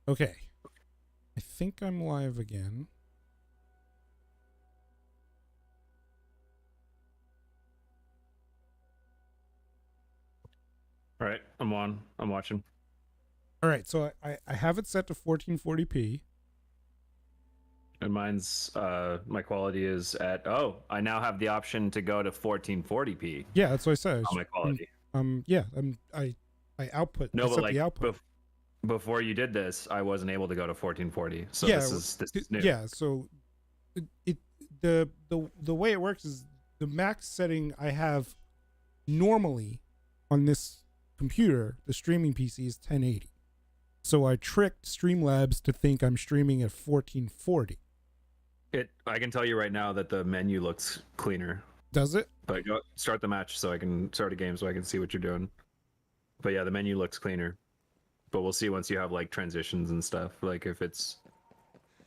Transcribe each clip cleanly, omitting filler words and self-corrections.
Okay. I think I'm live again. All right, I'm on. I'm watching. All right, so I have it set to 1440p. And mine's my quality is at I now have the option to go to 1440p Yeah, that's what I said. on my quality. Yeah, I output. I No, but set the like output. before you did this, I wasn't able to go to 1440. So Yeah, this is new. yeah. So it the way it works is the max setting I have normally on this computer, the streaming PC is 1080. So I tricked Streamlabs to think I'm streaming at 1440. I can tell you right now that the menu looks cleaner. Does it? But go start the match so I can start a game so I can see what you're doing. But yeah, the menu looks cleaner. But we'll see once you have like transitions and stuff, like if it's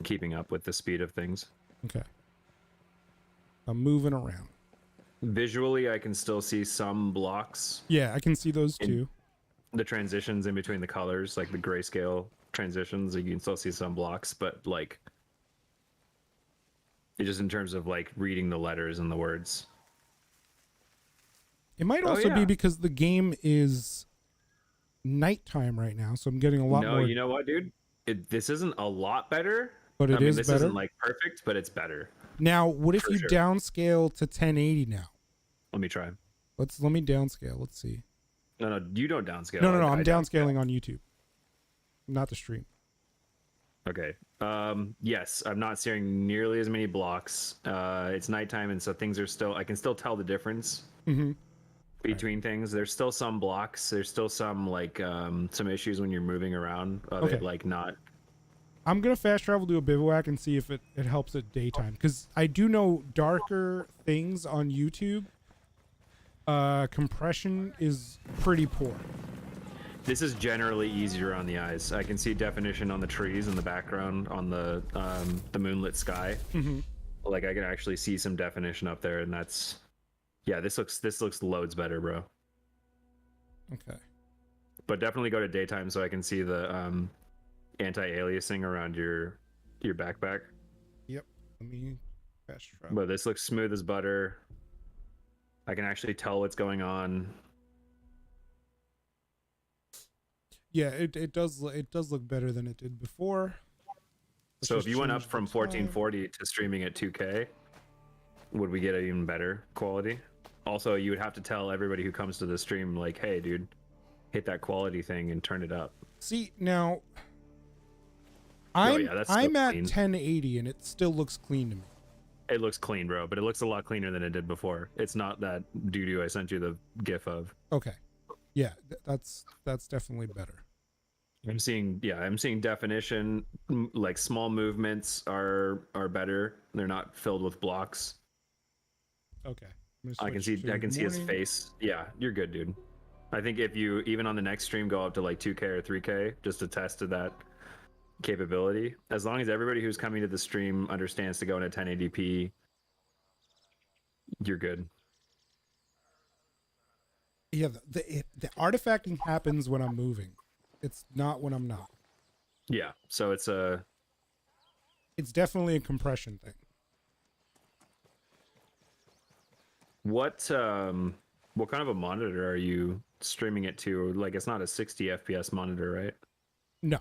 keeping up with the speed of things. Okay. I'm moving around. Visually, I can still see some blocks. Yeah, I can see those too. The transitions in between the colors, like the grayscale transitions, you can still see some blocks, but like it's just in terms of like reading the letters and the words. It might also be because the game is nighttime right now, so I'm getting a lot No, more. you know what, dude? This isn't a lot better. But it is this better. isn't like perfect, but it's better. Now, what if For you sure. downscale to 1080 now? Let me try. Let me downscale. Let's see. No, you don't downscale. No, I I'm downscale. downscaling on YouTube, not the stream. Okay. Yes, I'm not seeing nearly as many blocks. It's nighttime, and so things are still. I can still tell the difference between things. There's still some blocks. There's still some like some issues when you're moving around of it like not. I'm gonna fast travel to a bivouac and see if it helps at daytime, because I do know darker things on YouTube. Compression is pretty poor. This is generally easier on the eyes. I can see definition on the trees in the background on the moonlit sky. Like I can actually see some definition up there, and that's this looks loads better, bro. Okay. But definitely go to daytime so I can see the anti-aliasing around your backpack. Yep. Let me fast travel. But this looks smooth as butter. I can actually tell what's going on. Yeah, it does look better than it did before. So if you went up from 1440 to streaming at 2K, would we get an even better quality? Also, you would have to tell everybody who comes to the stream, like, hey, dude, hit that quality thing and turn it up. See, now I'm at clean. 1080 and it still looks clean to me. It looks clean, bro, but it looks a lot cleaner than it did before. It's not that doo-doo I sent you the gif of. Okay. Yeah, that's definitely better. I'm seeing definition, like small movements are better. They're not filled with blocks. Okay. I can see his face. Yeah, you're good, dude. I think if you even on the next stream go up to like 2K or 3K just to test to that capability, as long as everybody who's coming to the stream understands to go into 1080p, you're good. Yeah, the artifacting happens when I'm moving. It's not when I'm not. Yeah, so it's definitely a compression thing. What kind of a monitor are you streaming it to? Like it's not a 60 FPS monitor, right? No,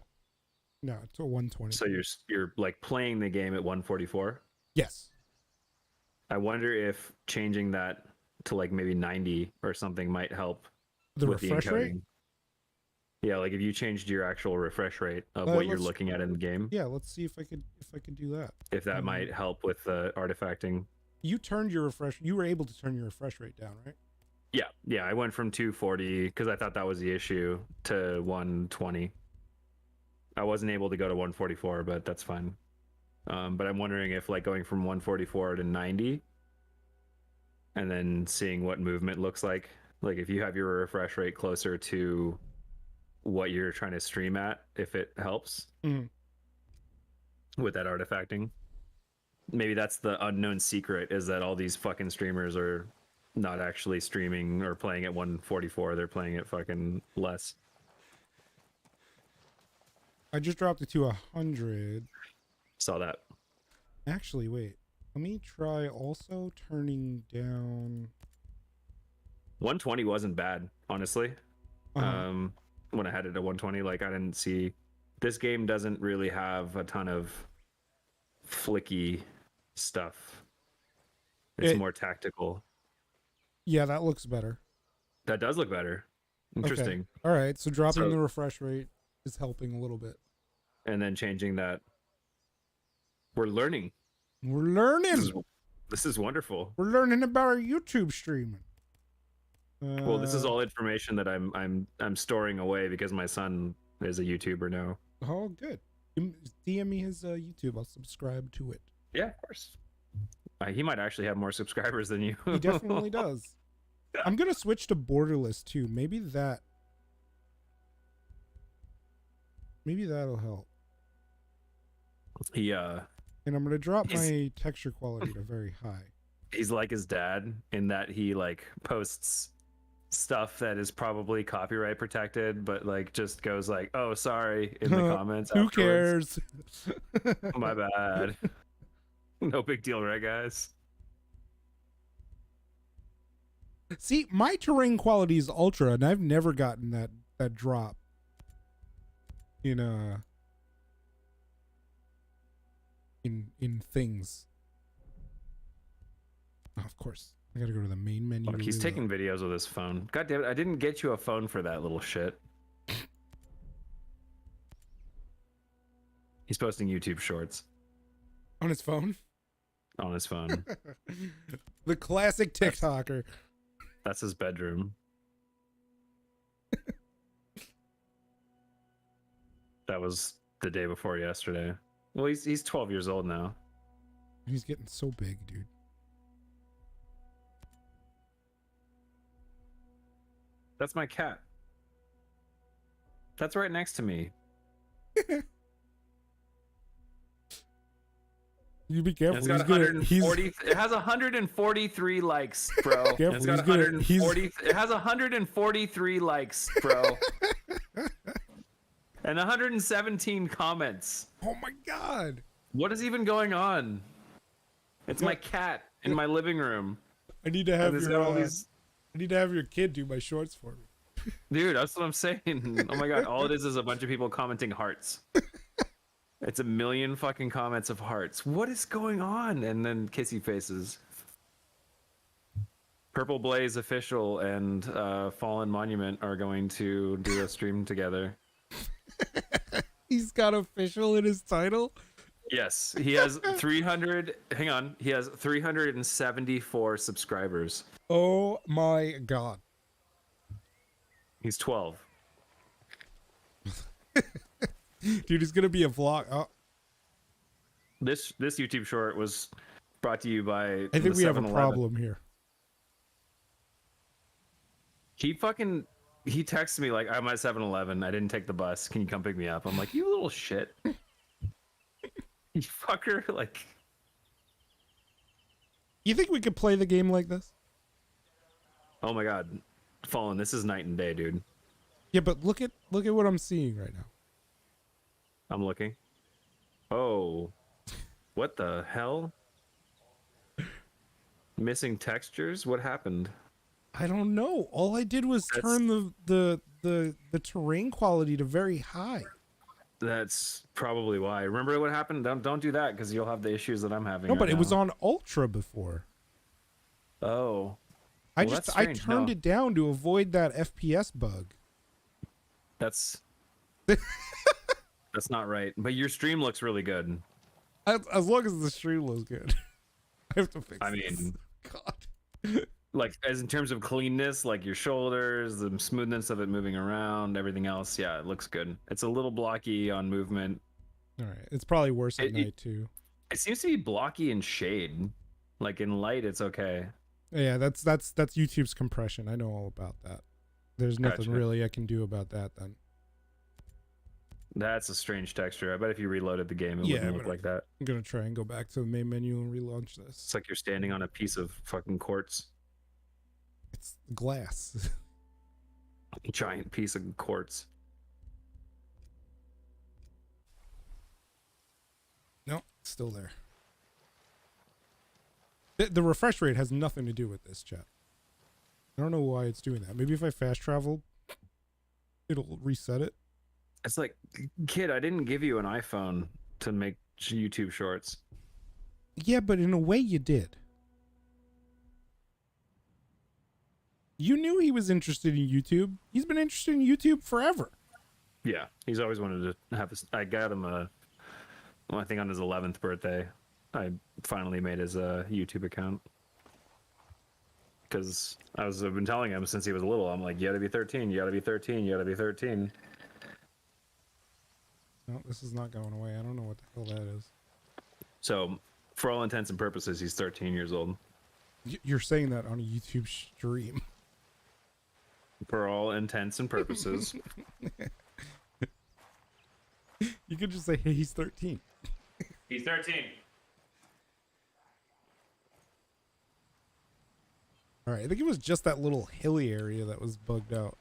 it's a 120. So you're like playing the game at 144. Yes. I wonder if changing that to like maybe 90 or something might help the with refresh the encoding. rate. Yeah, like if you changed your actual refresh rate of what you're looking at in the game. Yeah, let's see if I could do that. If that might help with the artifacting. You were able to turn your refresh rate down, right? Yeah, I went from 240 because I thought that was the issue to 120. I wasn't able to go to 144, but that's fine. But I'm wondering if like going from 144 to 90 and then seeing what movement looks like if you have your refresh rate closer to what you're trying to stream at, if it helps with that artifacting. Maybe that's the unknown secret, is that all these fucking streamers are not actually streaming or playing at 144. They're playing at fucking less. I just dropped it to 100. Saw that. Actually, wait. Let me try also turning down. 120 wasn't bad, honestly. Uh-huh. When I had it at 120, like I didn't see. This game doesn't really have a ton of flicky stuff. It's more tactical. Yeah, that looks better. That does look better. Interesting. Okay. All right. So dropping So- the refresh rate is helping a little bit. And then changing that. We're learning. We're learning. This is wonderful. We're learning about our YouTube streaming. Well, this is all information that I'm storing away because my son is a YouTuber now. Oh, good. DM me his YouTube. I'll subscribe to it. Yeah, of course. He might actually have more subscribers than you. He definitely does. I'm gonna switch to borderless too. Maybe that'll help. He And I'm gonna drop my texture quality to very high. He's like his dad in that he like posts stuff that is probably copyright protected, but like just goes like, "Oh, sorry" in the comments. Who afterwards. cares? My bad. No big deal, right, guys? See, my terrain quality is ultra, and I've never gotten that drop in things. Oh, of course, I gotta go to the main menu. Look, he's taking videos with his phone. God damn it! I didn't get you a phone for that little shit. He's posting YouTube shorts on his phone. On his phone. The classic TikToker. That's his bedroom. That was the day before yesterday. Well, he's 12 years old now. He's getting so big, dude. That's my cat. That's right next to me. You be careful. It's got 140. It has 143 likes, bro. Careful, It's got 140. It has 143 likes, bro. And 117 comments. Oh my god! What is even going on? It's my cat in my living room. I need to have I need to have your kid do my shorts for me. Dude, that's what I'm saying. Oh my god, all it is a bunch of people commenting hearts. It's a million fucking comments of hearts. What is going on? And then kissy faces. Purple Blaze Official and Fallen Monument are going to do a stream together. He's got official in his title? Yes, he has 300. Hang on, he has 374 subscribers. Oh my god. He's 12. Dude, it's gonna be a vlog. Oh. This YouTube short was brought to you by. I think we have a problem here. He texted me like, I'm at 7-Eleven. I didn't take the bus. Can you come pick me up? I'm like, you little shit. You fucker. Like, you think we could play the game like this? oh my god, Fallen, this is night and day, dude. Yeah, but look at what I'm seeing right now. I'm looking. Oh, what the hell? Missing textures? What happened? I don't know. All I did was turn the terrain quality to very high. That's probably why. Remember what happened? Don't do that because you'll have the issues that I'm having. No, but right it was now. on ultra before. Oh. I turned it down to avoid that FPS bug. That's that's not right. But your stream looks really good. As long as the stream looks good. I have to fix this. mean, God. Like as in terms of cleanness, like your shoulders, the smoothness of it moving around, everything else, yeah, it looks good. It's a little blocky on movement. All right, it's probably worse at night too. It seems to be blocky in shade. Like in light, it's okay. Yeah, that's YouTube's compression. I know all about that. There's nothing really I can do about that then. That's a strange texture. I bet if you reloaded the game, it wouldn't look like that. I'm gonna try and go back to the main menu and relaunch this. It's like you're standing on a piece of fucking quartz. It's glass. A giant piece of quartz. It's still there. The refresh rate has nothing to do with this, chat. I don't know why it's doing that. Maybe if I fast travel, it'll reset it. It's like, kid, I didn't give you an iPhone to make YouTube shorts. Yeah, but in a way you did. You knew he was interested in YouTube. He's been interested in YouTube forever. Yeah, he's always wanted to have this. I got him I think on his 11th birthday, I finally made his YouTube account. Because I've been telling him since he was little, I'm like, you gotta be 13, you gotta be 13, you gotta be 13. No, this is not going away. I don't know what the hell that is. So, for all intents and purposes, he's 13 years old. You're saying that on a YouTube stream. For all intents and purposes. You could just say, hey, he's 13. He's 13. All right, I think it was just that little hilly area that was bugged out.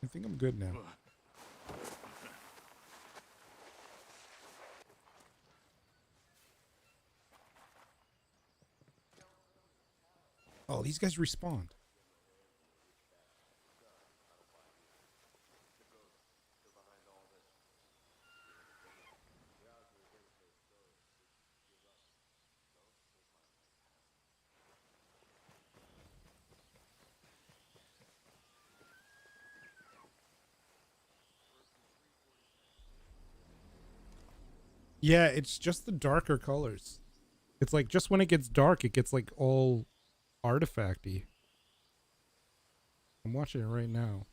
I think I'm good now. Oh, these guys respawned. Yeah, it's just the darker colors. It's like just when it gets dark, it gets like all artifacty. I'm watching it right now.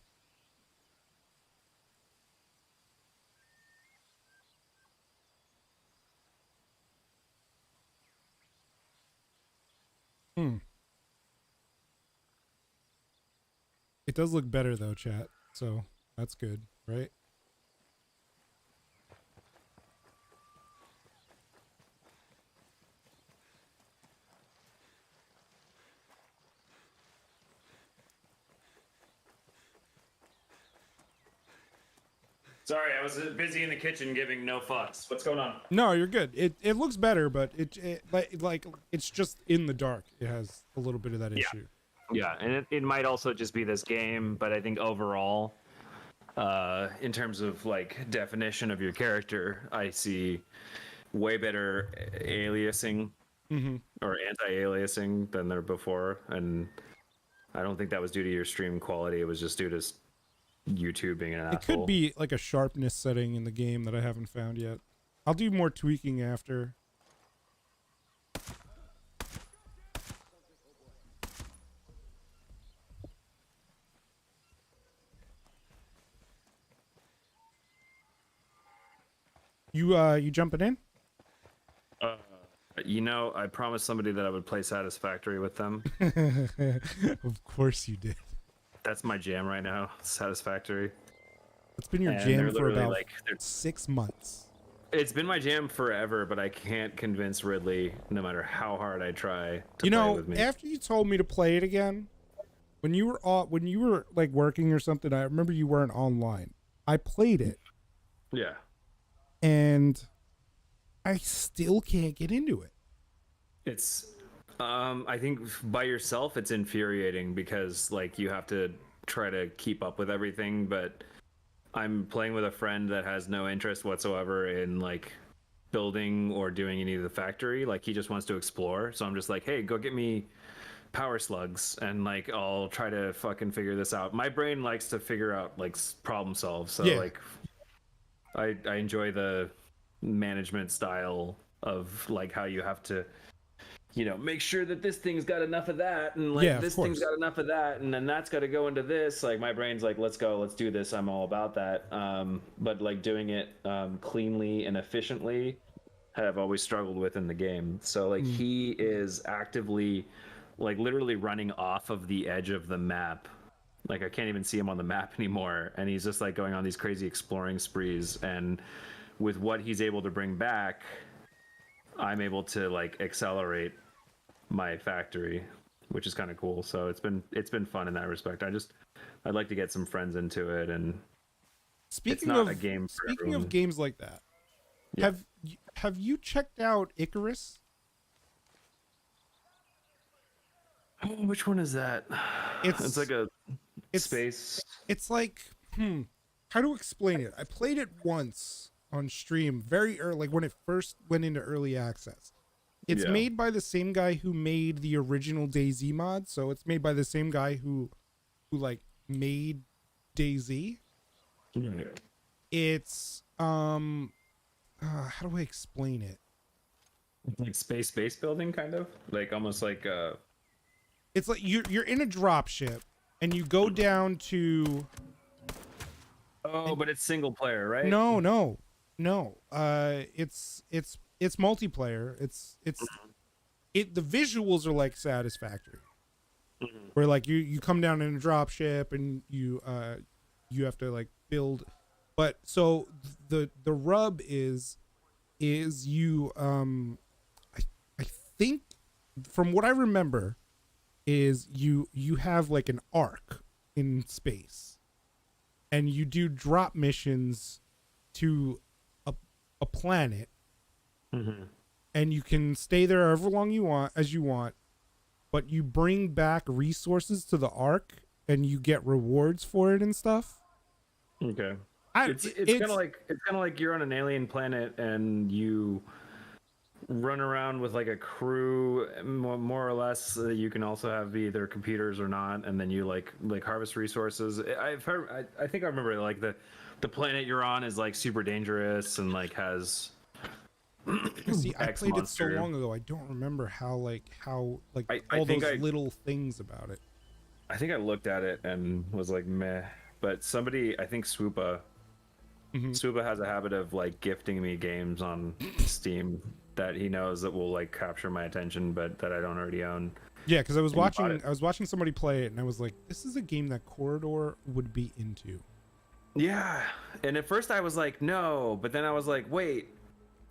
It does look better though, chat. So that's good, right? Sorry, I was busy in the kitchen giving no fucks. What's going on? No, you're good. It looks better, but it like it's just in the dark. It has a little bit of that issue. Yeah, and it might also just be this game, but I think overall, in terms of like definition of your character, I see way better aliasing or anti-aliasing than there before, and I don't think that was due to your stream quality. It was just due to YouTube being an asshole. It could be like a sharpness setting in the game that I haven't found yet. I'll do more tweaking after. You jumping in? You know, I promised somebody that I would play Satisfactory with them. Of course you did. That's my jam right now, Satisfactory. It's been your And jam they're for literally about like, 6 months. It's been my jam forever, but I can't convince Ridley, no matter how hard I try, to You play know, with me. after you told me to play it again, when you were like working or something, I remember you weren't online. I played it. Yeah. And I still can't get into it. It's I think by yourself it's infuriating because like you have to try to keep up with everything, but I'm playing with a friend that has no interest whatsoever in like building or doing any of the factory. Like he just wants to explore. So I'm just like, hey, go get me power slugs and like I'll try to fucking figure this out. My brain likes to figure out like problem solve. So Yeah. like I enjoy the management style of like how you have to, you know, make sure that this thing's got enough of that and like Yeah, of this course. thing's got enough of that and then that's got to go into this. Like my brain's like, let's go, let's do this. I'm all about that. But like doing it cleanly and efficiently have always struggled with in the game. So like he is actively like literally running off of the edge of the map. Like I can't even see him on the map anymore. And he's just like going on these crazy exploring sprees. And with what he's able to bring back, I'm able to like accelerate my factory, which is kind of cool. So it's been fun in that respect. I'd like to get some friends into it, and Speaking not of a game for speaking everyone. of games like that, Yeah. Have you checked out Icarus? Oh, which one is that? It's like a It's space. it's like how to explain it? I played it once on stream very early, like when it first went into early access. It's Yeah. made by the same guy who made the original DayZ mod, so it's made by the same guy who like made DayZ. Right. It's how do I explain it? Like space base building, kind of like almost like It's like you're in a drop ship and you go down to oh, but it's single player, right? no. It's multiplayer. The visuals are like Satisfactory, where like you come down in a drop ship and you have to like build. But so the rub is you I think from what I remember is you have like an arc in space and you do drop missions to a planet and you can stay there however long you want, but you bring back resources to the arc and you get rewards for it and stuff. Okay. It's kind of like you're on an alien planet and you run around with like a crew, more or less. You can also have either computers or not, and then you like harvest resources. I've heard. I think I remember like the planet you're on is like super dangerous and like has. See, I X played it so monster. long ago. I don't remember how all I think those little things about it. I think I looked at it and was like meh. But somebody, I think Swoopa has a habit of like gifting me games on Steam that he knows that will like capture my attention, but that I don't already own. Yeah, because I was And you bought watching somebody play it, and I was like, "This is a game that Corridor would be into." Yeah, and at first I was like, no, but then I was like, wait,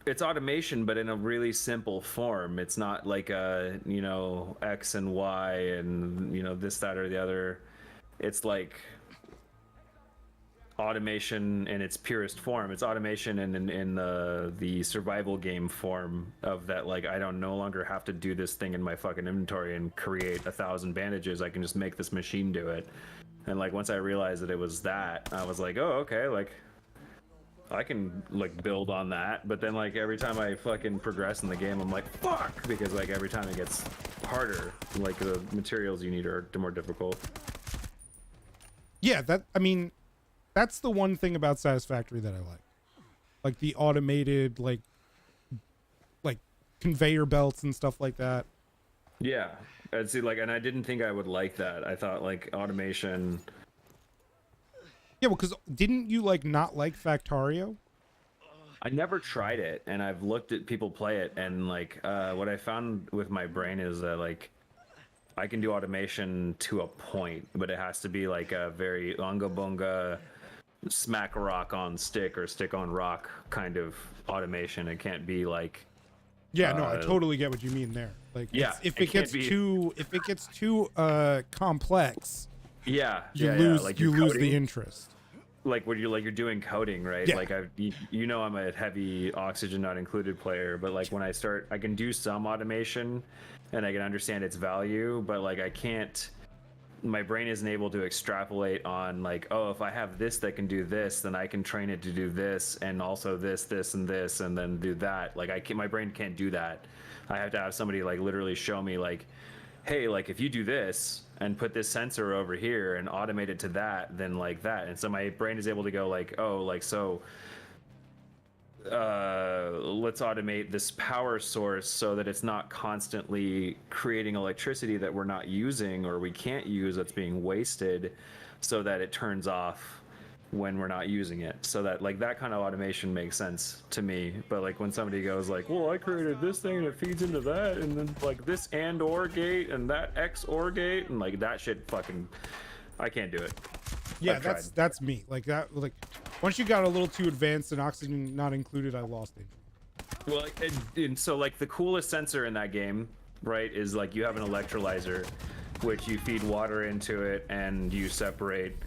it's automation, but in a really simple form. It's not like a X and Y and this, that, or the other. It's like automation in its purest form. It's automation in the survival game form of that. Like I don't no longer have to do this thing in my fucking inventory and create 1,000 bandages. I can just make this machine do it. And like once I realized that it was that, I was like, oh okay, like I can like build on that. But then like every time I fucking progress in the game, I'm like fuck, because like every time it gets harder, like the materials you need are more difficult. Yeah, that's the one thing about Satisfactory that I like the automated like conveyor belts and stuff like that. Yeah, and see, like, and I didn't think I would like that. I thought like automation. Yeah, well, because didn't you like not like Factorio? I never tried it, and I've looked at people play it, and like, what I found with my brain is that like, I can do automation to a point, but it has to be like a very unga bunga, smack rock on stick or stick on rock kind of automation. It can't be like. Yeah, no, I totally get what you mean there. Like, Yeah, if it gets too complex, you lose like you lose coding. the interest. Like when you're doing coding, right? Yeah. Like I'm a heavy oxygen not included player, but like when I start, I can do some automation and I can understand its value, but like I can't, my brain isn't able to extrapolate on like, oh, if I have this that can do this, then I can train it to do this and also this and this and then do that. Like my brain can't do that. I have to have somebody like literally show me like, hey, like if you do this and put this sensor over here and automate it to that, then like that. And so my brain is able to go like, oh, like so let's automate this power source so that it's not constantly creating electricity that we're not using or we can't use that's being wasted, so that it turns off when we're not using it. So that like that kind of automation makes sense to me. But like when somebody goes like, well, I created this thing and it feeds into that, and then like this and or gate and that X or gate, and like that shit fucking, I can't do it. Yeah, that's me. Like that. Like once you got a little too advanced and oxygen not included, I lost it. Well, and so like the coolest sensor in that game, right, is like you have an electrolyzer, which you feed water into it and you separate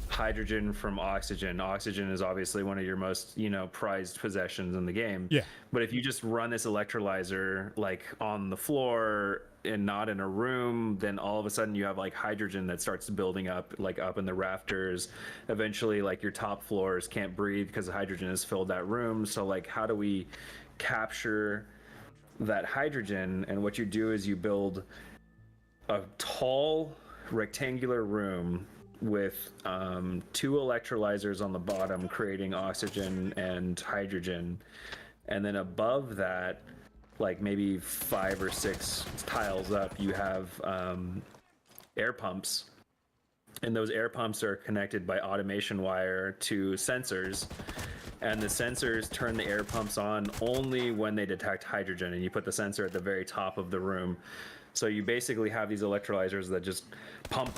hydrogen from oxygen. Oxygen is obviously one of your most, prized possessions in the game. Yeah. But if you just run this electrolyzer like on the floor and not in a room, then all of a sudden you have like hydrogen that starts building up, like up in the rafters. Eventually, like your top floors can't breathe because the hydrogen has filled that room. So like, how do we capture that hydrogen? And what you do is you build a tall rectangular room with 2 electrolyzers on the bottom creating oxygen and hydrogen, and then above that, like maybe 5 or 6 tiles up, you have air pumps, and those air pumps are connected by automation wire to sensors, and the sensors turn the air pumps on only when they detect hydrogen, and you put the sensor at the very top of the room. So you basically have these electrolyzers that just pump,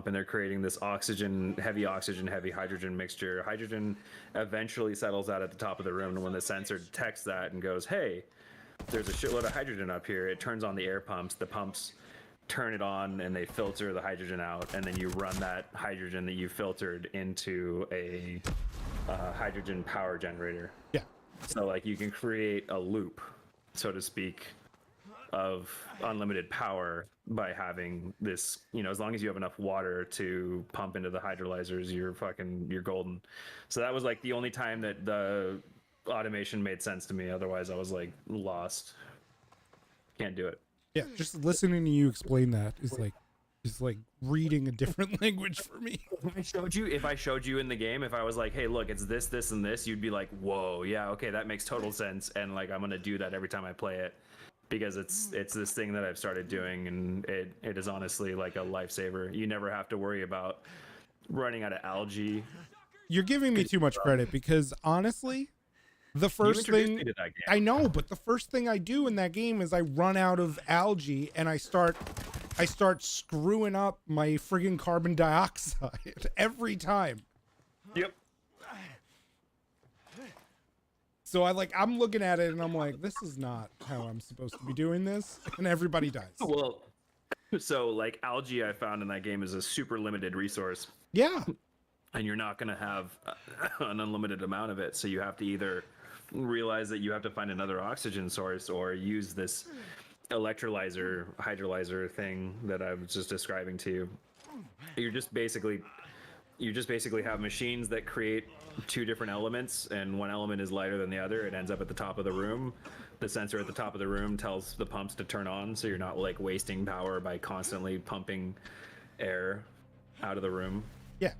and they're creating this heavy hydrogen mixture. Hydrogen eventually settles out at the top of the room, and when the sensor detects that and goes, hey, there's a shitload of hydrogen up here, it turns on the air pumps. The pumps turn it on, and they filter the hydrogen out, and then you run that hydrogen that you filtered into a hydrogen power generator. Yeah. So like you can create a loop, so to speak, of unlimited power by having this, as long as you have enough water to pump into the hydrolyzers, you're golden. So that was like the only time that the automation made sense to me. Otherwise I was like lost. Can't do it. Yeah, just listening to you explain that is like reading a different language for me. If I showed you in the game, if I was like, hey, look, it's this, and this, you'd be like, whoa, yeah, okay, that makes total sense. And like, I'm going to do that every time I play it, because it's this thing that I've started doing, and it is honestly like a lifesaver. You never have to worry about running out of algae. You're giving me too much credit, because honestly, the first thing me to that game. I know, but the first thing I do in that game is I run out of algae and I start screwing up my friggin' carbon dioxide every time. Yep. So I'm looking at it and I'm like, this is not how I'm supposed to be doing this, and everybody dies. Well, so like algae I found in that game is a super limited resource. Yeah. And you're not going to have an unlimited amount of it. So you have to either realize that you have to find another oxygen source, or use this hydrolyzer thing that I was just describing to you. You just basically have machines that create 2 different elements, and one element is lighter than the other. It ends up at the top of the room. The sensor at the top of the room tells the pumps to turn on, so you're not like wasting power by constantly pumping air out of the room. Yeah.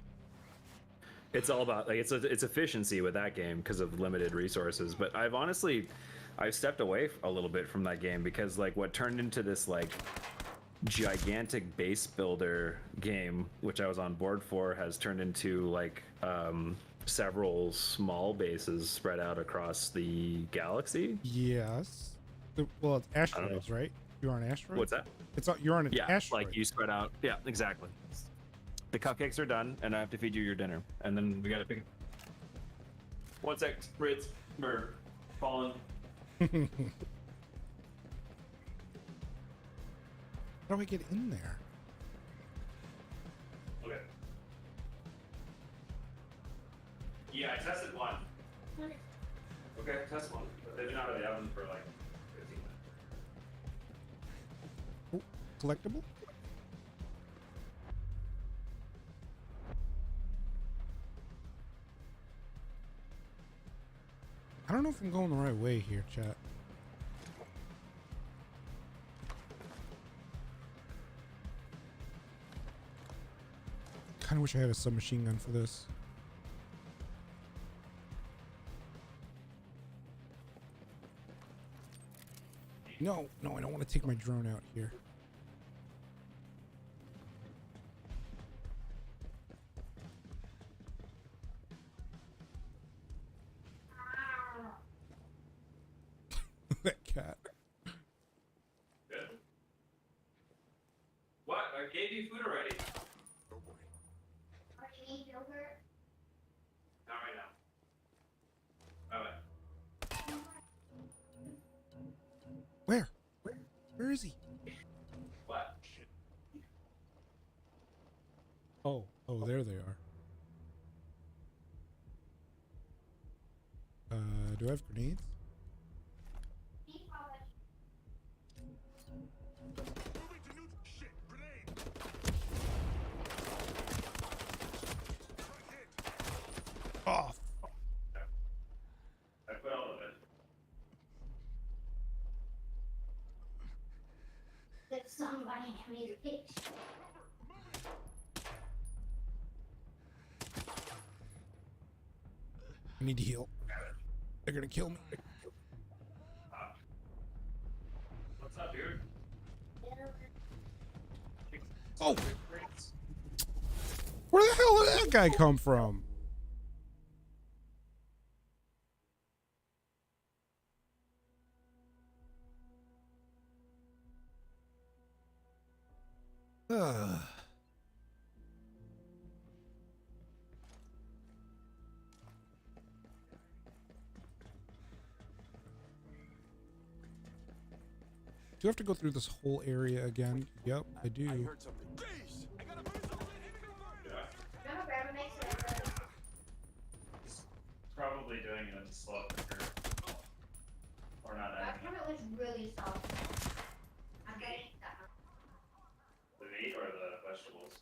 It's all about like it's efficiency with that game because of limited resources. But I've stepped away a little bit from that game, because like what turned into this like gigantic base builder game, which I was on board for, has turned into like several small bases spread out across the galaxy. Yes. Well, it's asteroids, right? You're on asteroids? What's that? You're on an Yeah, asteroid. like you spread out. Yeah, exactly. The cupcakes are done, and I have to feed you your dinner, and then we gotta pick it. 1 sec, Ritz, we're falling. How do I get in there? Okay. Yeah, I tested one. Okay, test one. But they've been out of the oven for like 15 minutes. Oh, collectible? I don't know if I'm going the right way here, chat. Kind of wish I had a submachine gun for this. No, I don't want to take my drone out here. That cat. Good. What? I gave you food already. Oh boy. Or you need yogurt? Not right now. Bye-bye. Where? Where is he? Oh, there they are. Do I have grenades? Oh, I put all of it. That somebody made a pitch. I need to heal. They're gonna kill me. What's up, dude? Oh, where the hell did that guy come from? Ugh. Do you have to go through this whole area again? Yep, I do. Remember Grandma makes it like Probably doing it in slow cooker. Or not that. adding Grandma was really soft. I'm getting that. the meat or the vegetables.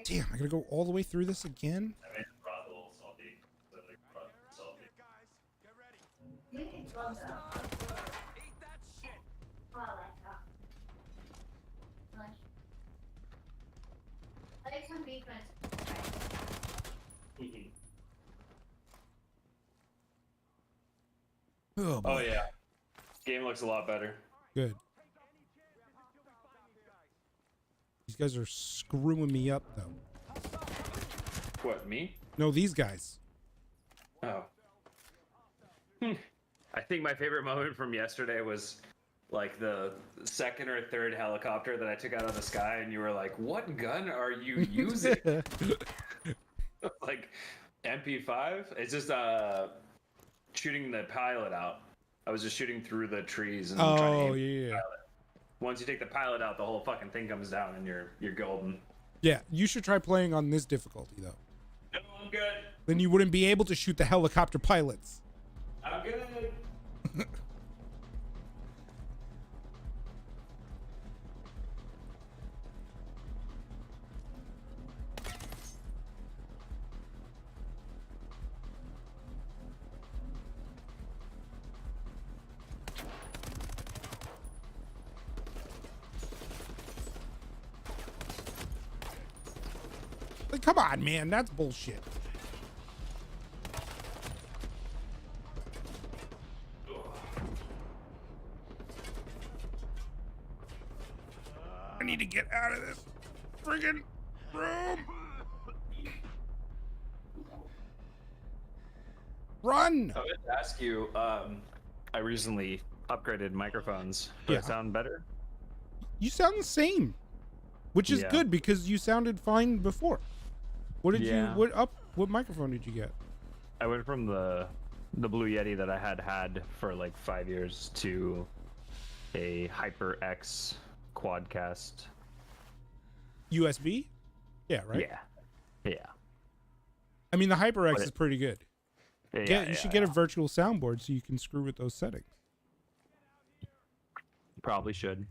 Damn, I gotta go all the way through this again? I made the broth a little salty. So like broth is salty. You can love that. Oh, I like that. Nice. I like some beef and Oh, Oh boy. yeah. Game looks a lot better. Good. These guys are screwing me up, though. What, me? No, these guys. Oh. I think my favorite moment from yesterday was like the second or third helicopter that I took out of the sky, and you were like, "What gun are you using?" Like MP5. It's just shooting the pilot out. I was just shooting through the trees and trying to Oh, aim yeah. the pilot. Once you take the pilot out, the whole fucking thing comes down, and you're golden. Yeah, you should try playing on this difficulty, though. No, I'm good. Then you wouldn't be able to shoot the helicopter pilots. I'm good. Like, come on, man, that's bullshit. I need to get out of this friggin' room. Run! I was to ask you. I recently upgraded microphones. Does Yeah. it sound better? You sound the same, which is Yeah. good because you sounded fine before. What did Yeah. you? What microphone did you get? I went from the Blue Yeti that I had for like 5 years to a HyperX Quadcast. USB? Yeah, right. Yeah. I mean, the HyperX But is pretty good. Yeah, You should get a virtual soundboard so you can screw with those settings. Probably should.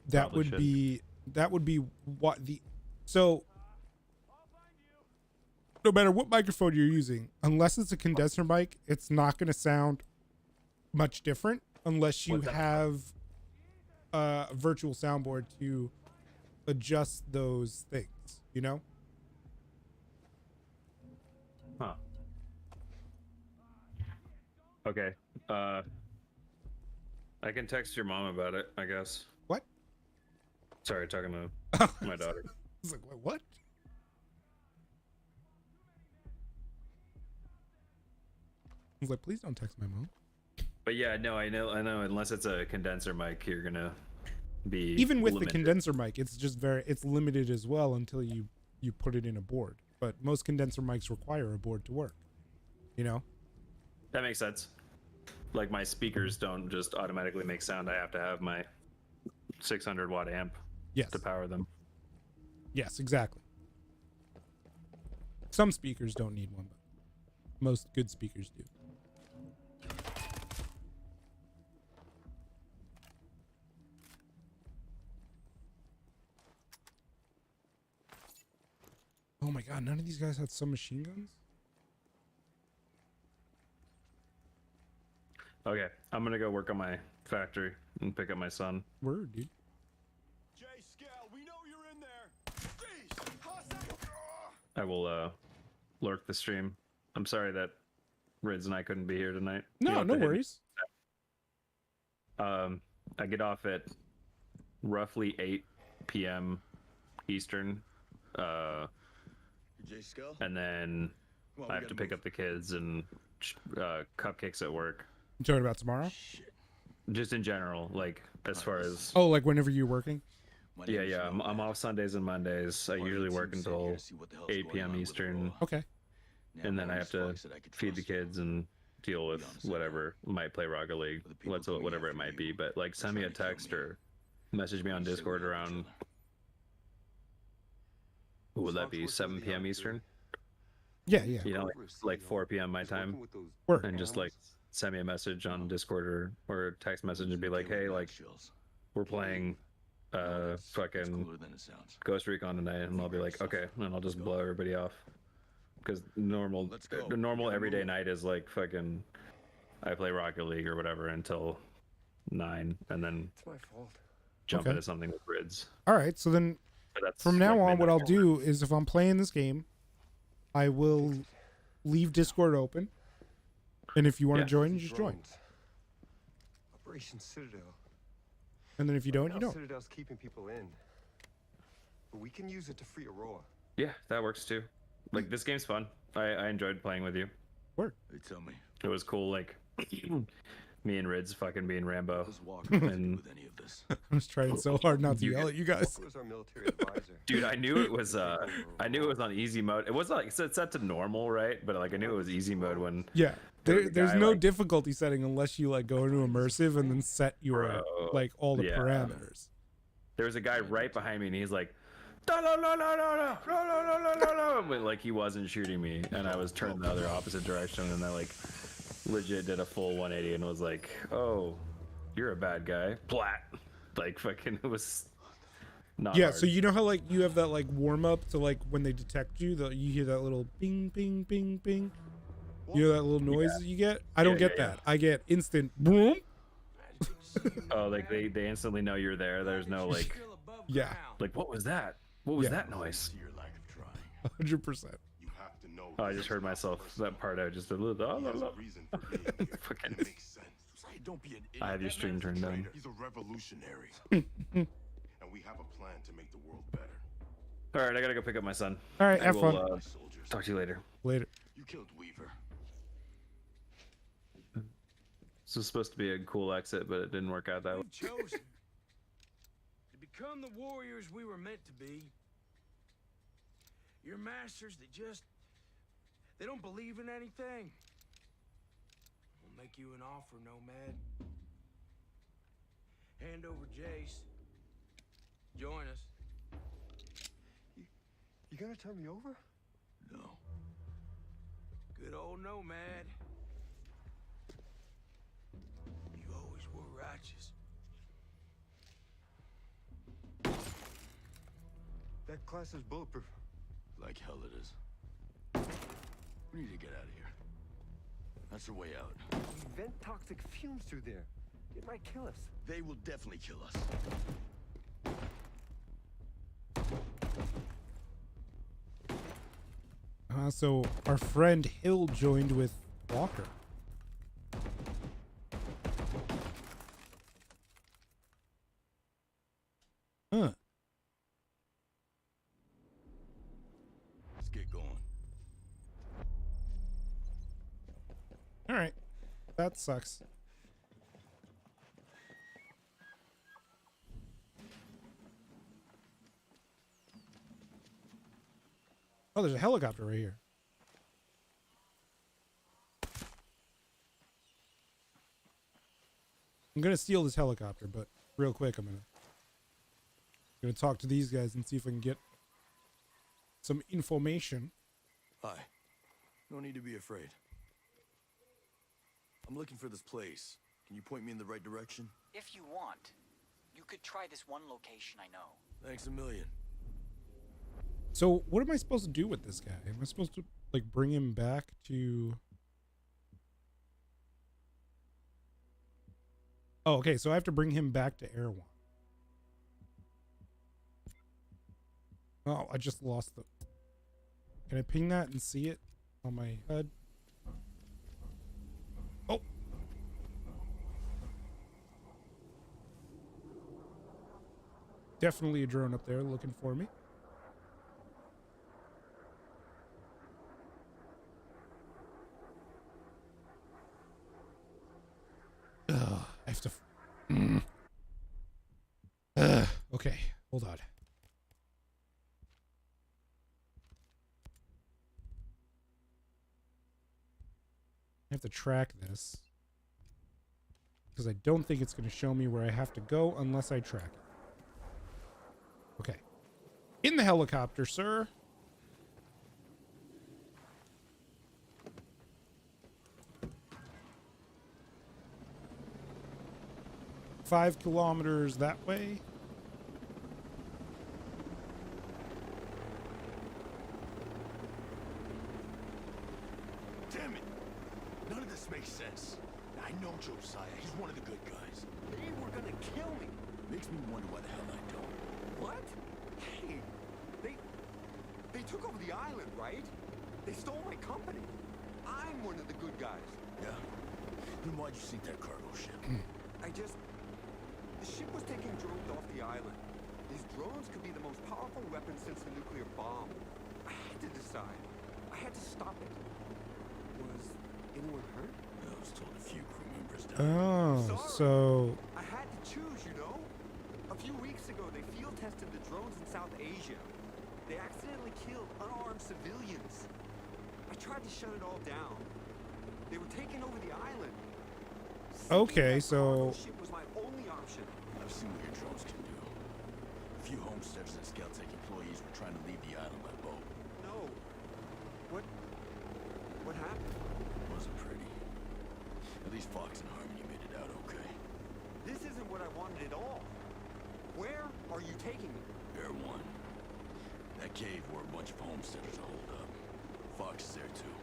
That Probably would should. be what the so no matter what microphone you're using, unless it's a condenser mic, it's not going to sound much different unless you What's that? have a virtual soundboard to adjust those things, you know? Huh. Okay. I can text your mom about it, I guess. What? Sorry, talking to my daughter. I was like, "Wait, what?" I was like, "Please don't text my mom." But yeah, no, I know. Unless it's a condenser mic, you're gonna be Even with the limited. condenser mic, it's just it's limited as well until you put it in a board. But most condenser mics require a board to work. You know? That makes sense. Like my speakers don't just automatically make sound. I have to have my 600 watt amp. Yes. to power them. Yes, exactly. Some speakers don't need one, but most good speakers do. Oh my god, none of these guys had submachine guns? Okay, I'm gonna go work on my factory and pick up my son. Word, dude. Jay Scal, we know you're in there. Jeez, hostile. I will lurk the stream. I'm sorry that Rids and I couldn't be here tonight. No, You'll have no to hit me. worries. I get off at roughly 8 p.m. Eastern, Jay Scal? and then Come on, I we have to gotta pick move. up the kids and cupcakes at work. You talking about tomorrow? Shit. Just in general, like as far as Oh, like whenever you're working? My yeah, name is yeah. I'm Nomad. off Sundays and Mondays. I Part of usually the work team sent here until to see what the hell's 8 going p.m. on with Eastern, Aurora. Okay. Now, and then one I of have these to fucks that I could feed the trust. kids and deal with honest, I whatever might play Rocket League, But the people what's coming whatever it after might you be. But like, are send me a trying to kill text me. or message me on You said we Discord help each around. other. What would that Fox be? works 7 with the p.m. young Eastern. Yeah, yeah. You know, like 4 p.m. my time, Word. and just like send me a message on Discord or a text message and be like, hey, like we're playing It's fucking cooler than it sounds. Ghost Recon tonight, and I'll be like, okay, and I'll just blow everybody off. Because normal, Let's go. the normal Gotta everyday move. night is like fucking, I play Rocket League or whatever until 9, and then It's my fault. jump Okay. into something with grids. All right, so then But that's from now like on, what midnight I'll forward. do is if I'm playing this game, I will leave Discord open. And if you want to Yeah. join, you just join. Drones. Operation Citadel. And then if you don't, Now you don't. Citadel's keeping people in. But we can use it to free Aurora. Yeah, that works too. Like this game's fun. I enjoyed playing with you. Word. They tell me. It was cool. Like me and Rids fucking being Rambo. Does Walker have to do And with any of this? I was trying so hard not to You yell at you guys. Walker was our military advisor. Dude, I knew it was on easy mode. It wasn't like it's set to normal, right? But like I knew it was easy mode when Yeah. There was a There's guy, no like- difficulty setting unless you like go into immersive and then set your Bro, like all the yeah. parameters. there was a guy right behind me and he's like, no, no, no, no, no, no, no, no, no, no, no, no, but like he wasn't shooting me, and I was turned the other opposite direction, and I like legit did a full 180 and was like, oh, you're a bad guy. Plat. Like fucking it was not Yeah, hard. so you know how like you have that like warm up to like when they detect you, you hear that little ping ping ping ping. You know that little noise that you get? I don't Yeah, get yeah, that. I get instant boom. Oh, like they instantly know you're there. There's no like Yeah, what was that? What was Yeah. that noise? To your lack of trying. 100%. You have to know. Oh, I just heard myself that part out just a little. He has Oh, a reason for being here. Fucking- It makes sense. Don't be an idiot. I have your That stream man's a turned down. traitor. He's a revolutionary. And we have a plan to make the world better. All right, I gotta go pick up my son. All right, I have will, fun. My soldiers. Talk to you later. Later. You killed Weaver. This was supposed to be a cool exit, but it didn't work out that way. We've chosen to become the warriors we were meant to be. Your masters that just they don't believe in anything. We'll make you an offer, Nomad. Hand over Jace. Join us. You gonna turn me over? No. Good old Nomad. You always were righteous. That class is bulletproof. Like hell it is. We need to get out of here. That's the way out. We vent toxic fumes through there. It might kill us. They will definitely kill us. So our friend Hill joined with Walker. Huh. Let's get going. All right. That sucks. Oh, there's a helicopter right here. I'm gonna steal this helicopter, but real quick, I'm gonna. Gonna talk to these guys and see if I can get some information. Hi. No need to be afraid. I'm looking for this place. Can you point me in the right direction? If you want, you could try this one location I know. Thanks a million. So what am I supposed to do with this guy? Am I supposed to like bring him back to... Oh, okay, so I have to bring him back to Erewhon. Oh, I just lost the... Can I ping that and see it on my HUD? Oh! Definitely a drone up there looking for me. Ugh, I have to... Okay, hold on. I have to track this because I don't think it's going to show me where I have to go unless I track it. Okay. In the helicopter, sir. Five kilometers that way. Damn it! None of this makes sense. I know Josiah. He's one of the good guys. They were gonna kill me. Makes me wonder why the hell I don't. What? Hey, they took over the island, right? They stole my company. I'm one of the good guys. Yeah. Then why'd you sink that cargo ship? The ship was taking drones off the island. These drones could be the most powerful weapon since the nuclear bomb. I had to decide. I had to stop it. Was anyone hurt? I was told a few crew members died. Oh, Sorry. so... I had to choose, you know? A few weeks ago, they field tested the drones in South Asia. They accidentally killed unarmed civilians. I tried to shut it all down. They were taking over the island. Okay, Sinking that cargo so... ship was my only option. I've seen what your drones can do. A few homesteaders and Scout-Tech employees were trying to leave the island by boat. No. What happened? It wasn't pretty. At least Fox and Harmony made it out okay. This isn't what I wanted at all. Where are you taking me? Air One. That cave where a bunch of homesteaders are holed up. Fox is there too.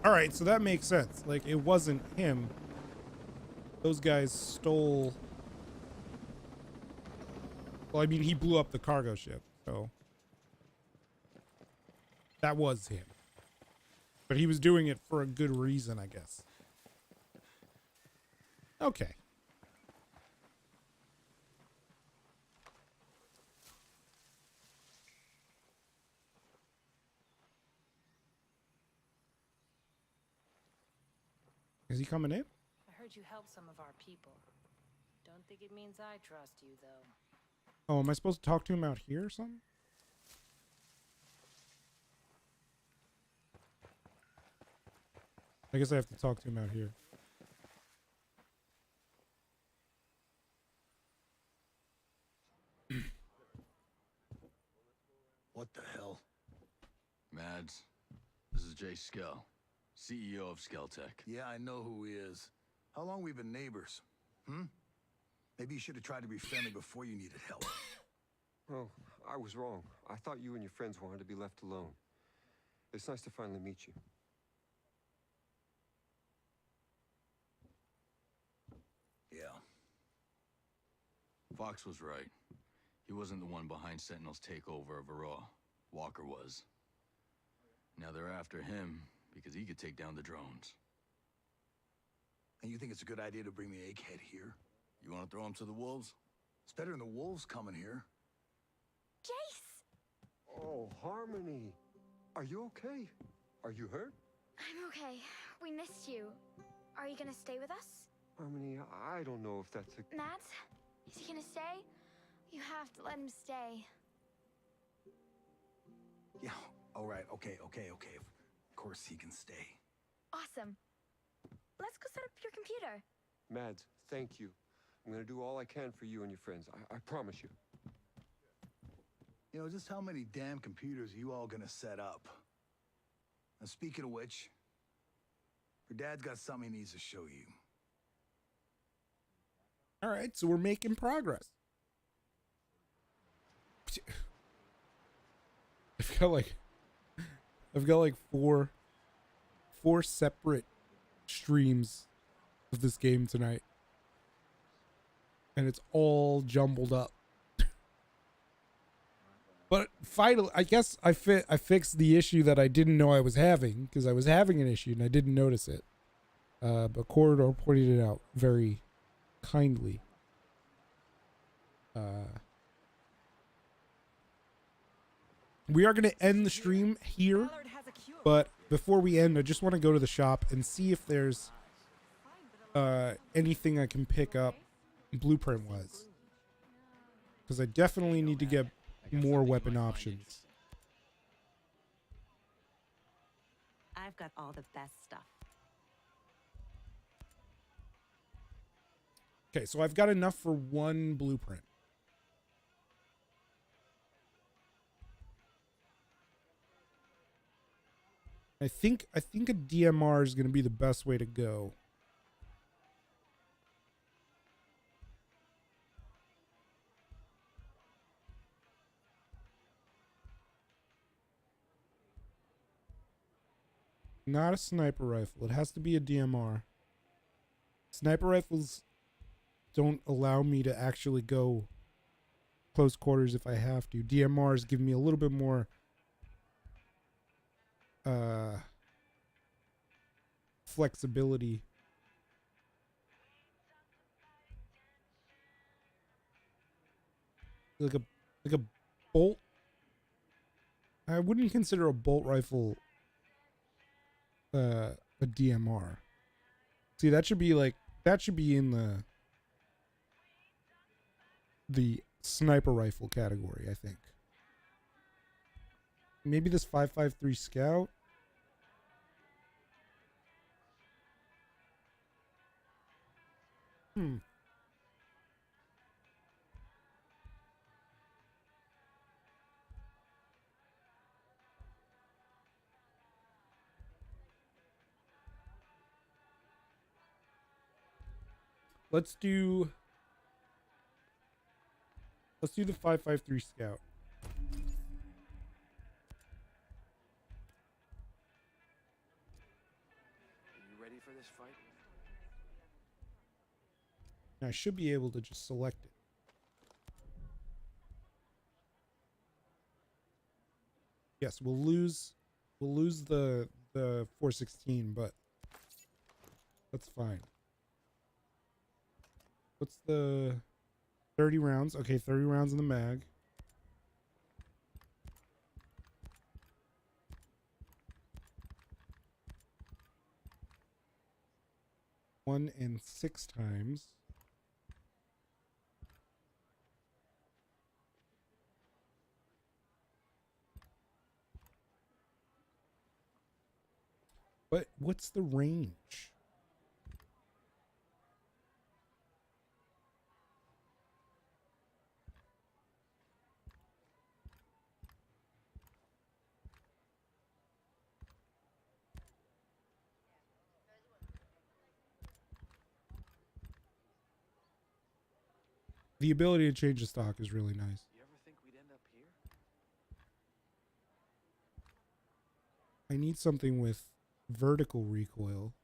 All right, so that makes sense. Like, it wasn't him. Those guys stole... Well, I mean, he blew up the cargo ship, so... That was him. But he was doing it for a good reason, I guess. Okay. Is he coming in? I heard you helped some of our people. Don't think it means I trust you, though. Oh, am I supposed to talk to him out here or something? I guess I have to talk to him out here. What the hell? Mads, this is Jay Skell, CEO of Skeltech. Yeah, I know who he is. How long we been neighbors? Maybe you should have tried to be friendly before you needed help. Oh, I was wrong. I thought you and your friends wanted to be left alone. It's nice to finally meet you. Yeah. Fox was right. He wasn't the one behind Sentinel's takeover of Aurora. Walker was. Now they're after him because he could take down the drones. And you think it's a good idea to bring the egghead here? You want to throw him to the wolves? It's better than the wolves coming here. Jace! Oh, Harmony. Are you okay? Are you hurt? I'm okay. We missed you. Are you gonna stay with us? Harmony, I don't know if that's a... Matt? Is he gonna stay? You have to let him stay. Yeah, all right, okay. Of course he can stay. Awesome. Let's go set up your computer. Mads, thank you. I'm gonna do all I can for you and your friends. I promise you. You know, just how many damn computers are you all gonna set up? And speaking of which, your dad's got something he needs to show you. All right, so we're making progress. I've got like four separate streams of this game tonight, and it's all jumbled up. But finally, I guess I fixed the issue that I didn't know I was having, because I was having an issue and I didn't notice it. But Corridor pointed it out very kindly. We are going to end the stream here, but before we end, I just want to go to the shop and see if there's anything I can pick up blueprint wise, because I definitely need to get more weapon options. I've got all the best stuff. Okay, so I've got enough for one blueprint. I think a DMR is going to be the best way to go. Not a sniper rifle. It has to be a DMR. Sniper rifles don't allow me to actually go close quarters if I have to. DMRs give me a little bit more flexibility. Like a bolt. I wouldn't consider a bolt rifle a DMR. See, that should be in the sniper rifle category, I think. Maybe this 5.53 Scout. Let's do the 5.53 Scout. Are you ready for this fight? I should be able to just select it. Yes, we'll lose the 416, but that's fine. What's the 30 rounds? Okay, 30 rounds in the mag. One and 6 times. But what's the range? The ability to change the stock is really nice. You ever think we'd end up here? I need something with vertical recoil.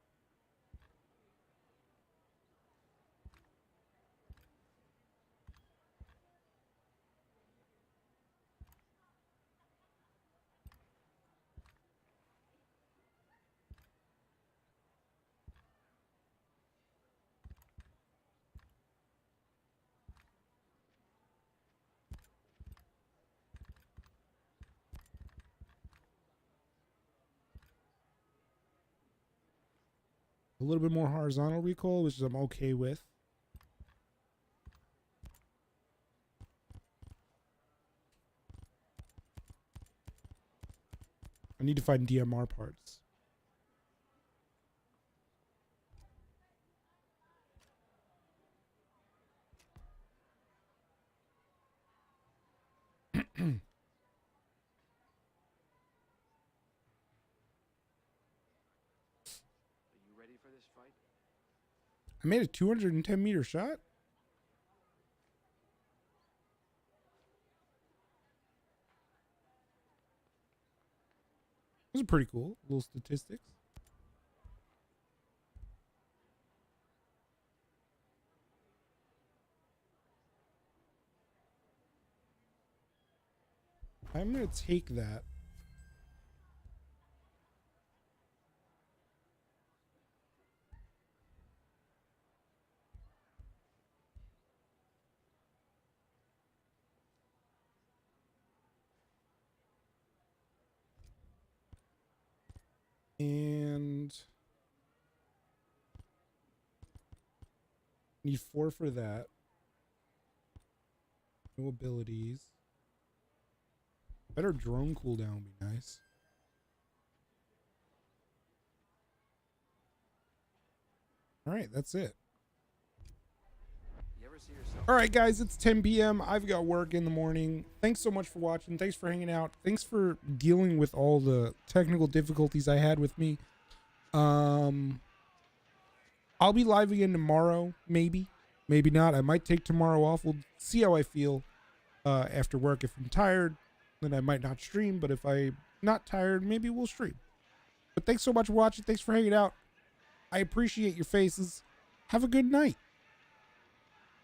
A little bit more horizontal recoil, which I'm okay with. I need to find DMR parts. I made a 210-meter shot. Those are pretty cool. Little statistics. I'm going to take that. And need 4 for that. No abilities. Better drone cooldown would be nice. All right, that's it. All right, guys, it's 10 p.m. I've got work in the morning. Thanks so much for watching. Thanks for hanging out. Thanks for dealing with all the technical difficulties I had with me. I'll be live again tomorrow, maybe not. I might take tomorrow off. We'll see how I feel after work. If I'm tired, then I might not stream, but if I'm not tired, maybe we'll stream. But thanks so much for watching. Thanks for hanging out. I appreciate your faces. Have a good night.